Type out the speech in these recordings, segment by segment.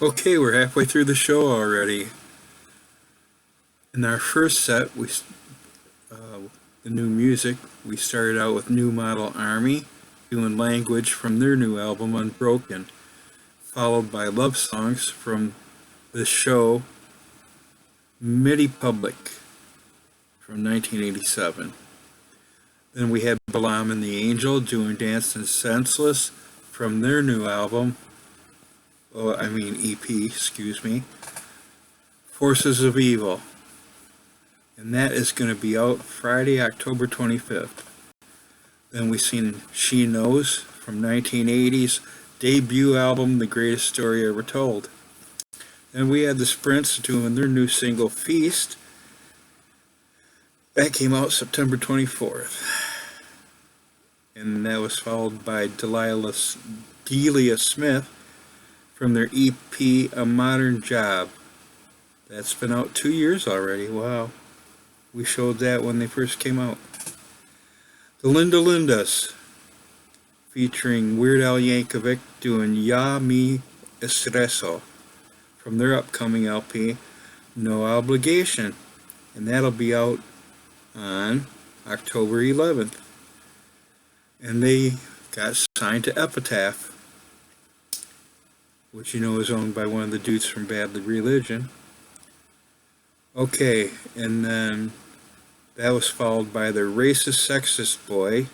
Okay, we're halfway through the show already. In our first set, the new music, we started out with New Model Army, doing Language from their new album Unbroken, followed by love songs from the show Midi Public from 1987. Then we had Balaam and the Angel doing Dancing Senseless from their new album, EP, excuse me, Forces of Evil. And that is going to be out Friday, October 25th. Then we seen She Knows from 1980's debut album, The Greatest Story Ever Told. Then we had the Sprints doing their new single, Feast. That came out September 24th. And that was followed by Delia Smith from their EP, A Modern Job. That's been out 2 years already. Wow. We showed that when they first came out. The Linda Lindas, featuring Weird Al Yankovic doing Ya Mi Estreso from their upcoming LP, No Obligation. And that'll be out on October 11th. And they got signed to Epitaph, which you know is owned by one of the dudes from Bad Religion. Okay, and then that was followed by the Racist Sexist Boy,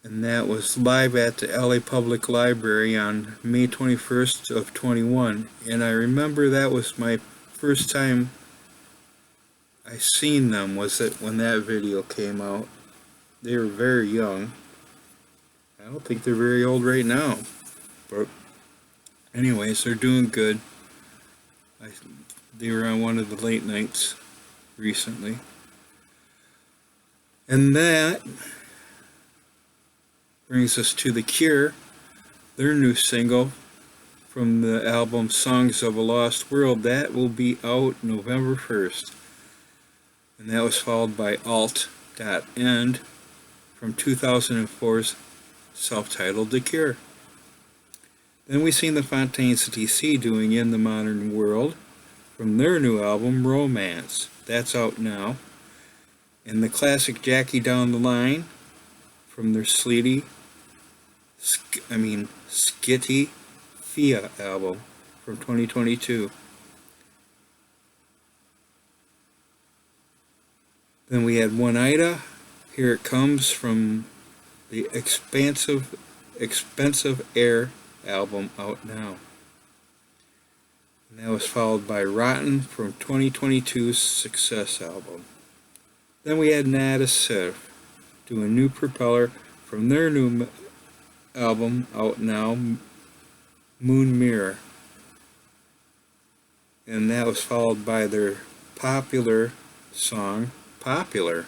and that was live at the LA Public Library on May 21st of 21. And I remember that was my first time I seen them, was it when that video came out. They were very young. I don't think they're very old right now, but anyways, they're doing good. They were on one of the late nights recently. And that brings us to The Cure, their new single from the album Songs of a Lost World. That will be out November 1st. And that was followed by Alt.End from 2004's self-titled The Cure. Then we seen the Fontaines DC doing In the Modern World from their new album, Romance. That's out now. And the classic Jackie Down the Line from their Skitty Fia album from 2022. Then we had One Ida, Here It Comes from the Expensive Air album, out now. And that was followed by Rotten from 2022's Success album. Then we had Nada Surf doing New Propeller from their new album, out now, Moon Mirror. And that was followed by their popular song, Popular,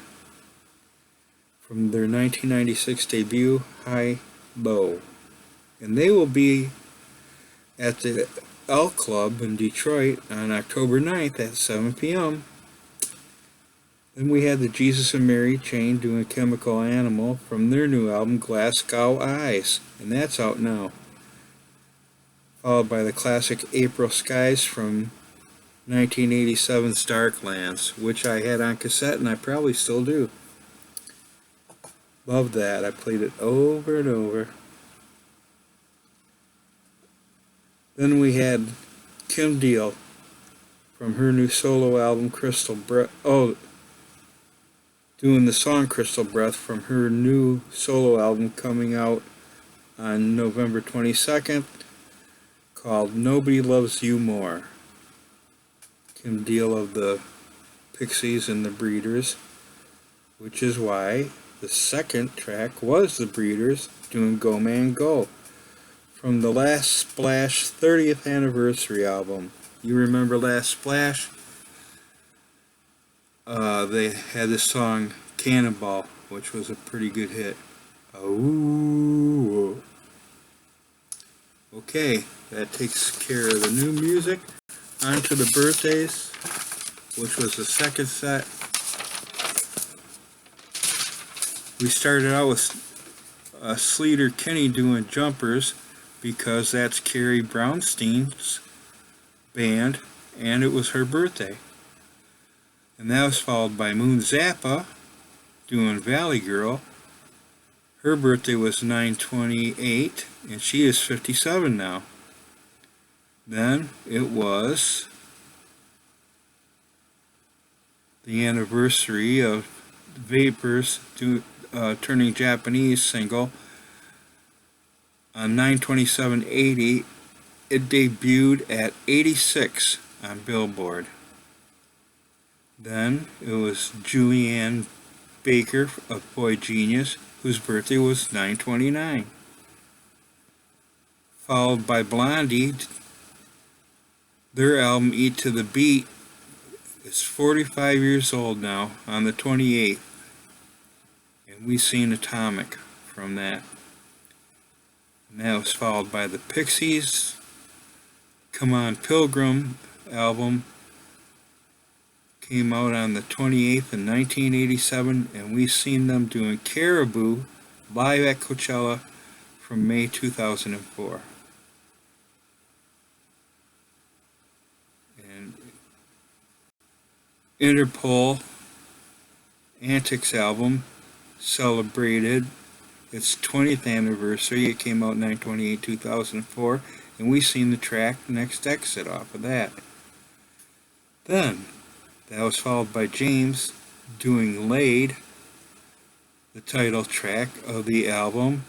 from their 1996 debut, High Low. And they will be at the L Club in Detroit on October 9th at 7 p.m. Then we had the Jesus and Mary Chain doing Chemical Animal from their new album, Glasgow Eyes. And that's out now. Followed by the classic April Skies from 1987's Darklands, which I had on cassette and I probably still do. Love that. I played it over and over. Then we had Kim Deal from her new solo album, Crystal Breath. Doing the song Crystal Breath from her new solo album coming out on November 22nd, called Nobody Loves You More. Kim Deal of the Pixies and the Breeders, which is why the second track was the Breeders doing Go Man Go from the Last Splash 30th anniversary album. You remember Last Splash? They had this song Cannonball, which was a pretty good hit. Ooh. Okay, that takes care of the new music. On to the birthdays, which was the second set. We started out with Sleater Kinney doing Jumpers, because that's Carrie Brownstein's band, and it was her birthday. And that was followed by Moon Zappa doing Valley Girl. Her birthday was 9/28, and she is 57 now. Then it was the anniversary of Vapors turning Japanese single on 9/27/80. It debuted at 86 on Billboard. Then it was Julianne Baker of Boy Genius, whose birthday was 9/29. Followed by Blondie. Their album Eat to the Beat is 45 years old now on the 28th. And we seen Atomic from that. And that was followed by the Pixies. Come On Pilgrim album came out on the 28th in 1987, and we seen them doing Caribou live at Coachella from May 2004. And Interpol Antics album celebrated its 20th anniversary. It came out 9/28/2004, and we seen the track Next Exit off of that. Then that was followed by James doing Laid, the title track of the album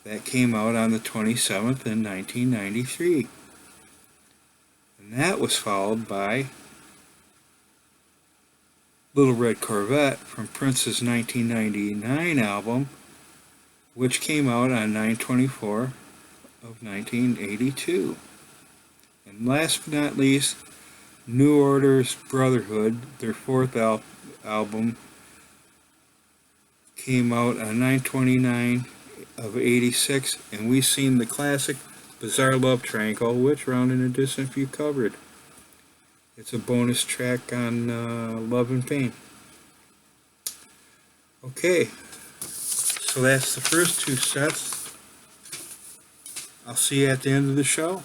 that came out on the 27th in 1993. And that was followed by Little Red Corvette from Prince's 1999 album, which came out on 9/24 of 1982. And last but not least, New Order's Brotherhood, their fourth album, came out on 9/29 of 86, and we seen the classic Bizarre Love Triangle, which Round and a Distant Few covered. It's a bonus track on Love and Fame. Okay, so that's the first two sets. I'll see you at the end of the show.